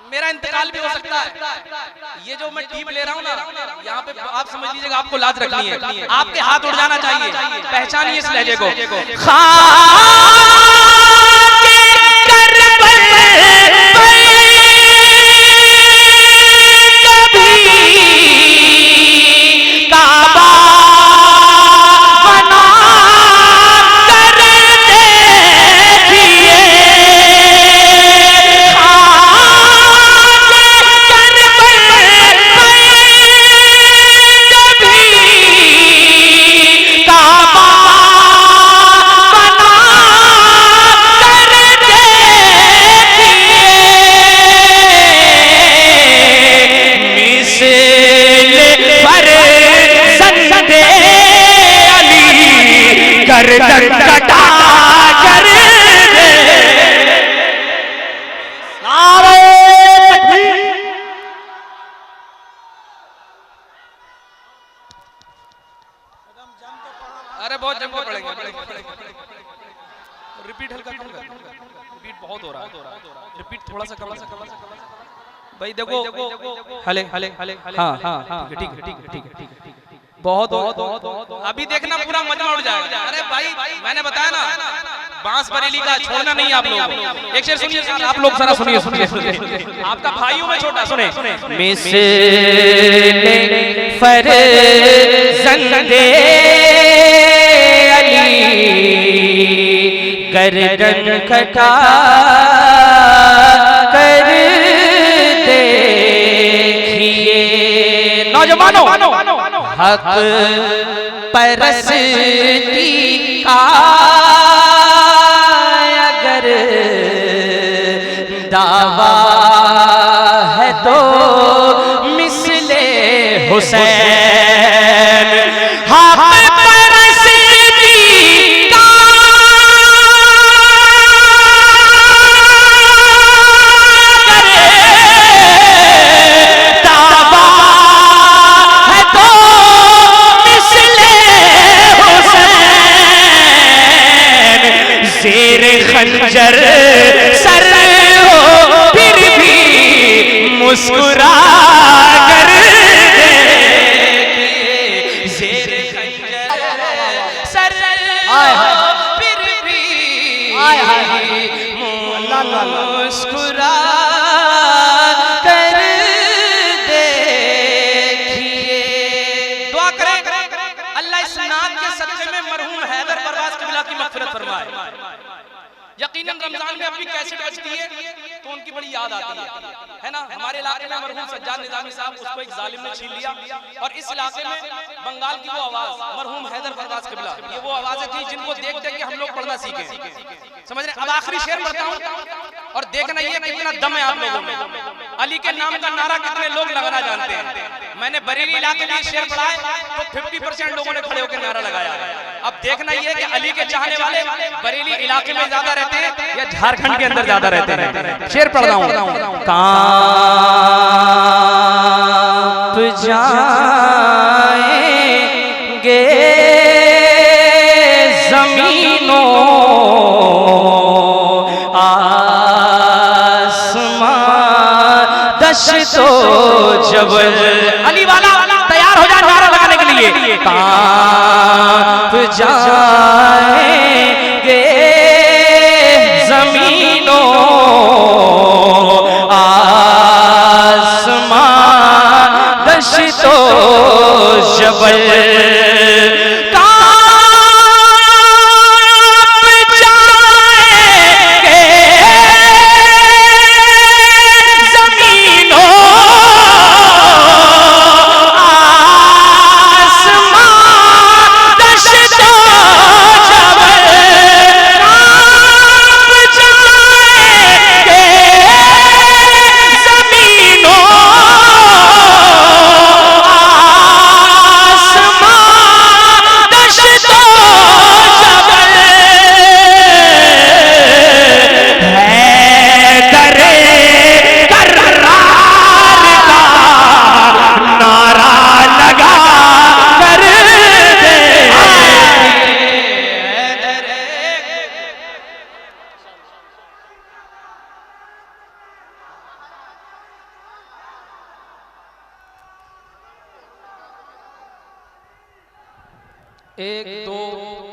मेरा इंतकाल भी हो सकता है। ये जो मैं टीप ले रहा हूँ ना, यहाँ पे आप समझ लीजिएगा, आपको लाज रखनी है, आपके हाथ उड़ जाना चाहिए, पहचानिए इस लहजे को। अरे बहुत जम के पड़ेंगे, रिपीट हल्का कम कर, रिपीट बहुत हो रहा है, रिपीट थोड़ा सा कम भाई। देखो हले हले हले, हाँ हाँ हाँ, ठीक है ठीक है ठीक है ठीक है, बहुत अभी देखना पूरा मजा उड़ जाएगा। अरे भाई मैंने बताया ना, बांस बरेली का छोड़ना नहीं आप लोग। एक शेर सुनिए आप लोग, सारा सुनिए सुनिए सुनिए, आपका भाइयों में छोटा, सुने। मिसले फरज़ंदे अली गर्दन कटा कर देखिए, नौजवानों हक परस्ती का अगर दावा है तो मिसले हुसैन, हक परस्ती का दावा है तो मिसले हुसैन, ज़ेर खंजर सर हो फिर भी मुस्कुरा कर देखिए, ज़ेर खंजर सर हो फिर भी मुस्कुरा कर देखिए। दुआ करें अल्लाह इस नात के सदक़े में मरहूम हैदर परवाज़ क़िबला की मग़फ़िरत फरमाए। यकीनन रमजान में अपनी कैसेट बजती है तो उनकी बड़ी याद आती है ना। हमारे इलाके में मरहूम सज्जाद निज़ामी साहब, उसको एक जालिम ने छीन लिया, और इस इलाके में बंगाल की वो आवाज मरहूम हैदर परवाज़ क़िबला, ये वो आवाजें थी जिनको देख देख के हम लोग पढ़ना सीखे, समझ रहे। अब आखिरी शेर पढ़ता हूँ और देखना ये कितना दम है आप लोगों में। अली के नाम का नारा कितने लोग लगाना जानते हैं। मैंने बरेली इलाके में शेर पढ़ा है तो 50% लोगों ने खड़े होकर नारा लगाया है। अब देखना ये कि अली के चाहने वाले बरेली इलाके में ज्यादा रहते हैं या झारखंड के अंदर ज्यादा रहते हैं। शेर पढ़ रहा हूँ। कांप जाएंगे ज़मीनों आसमान दश्तो जबल। अली वाला तैयार हो जाए नारा लगाने के लिए। कांप जाएंगे ज़मीनों आसमान दश्तो जबल। आसमान 1 2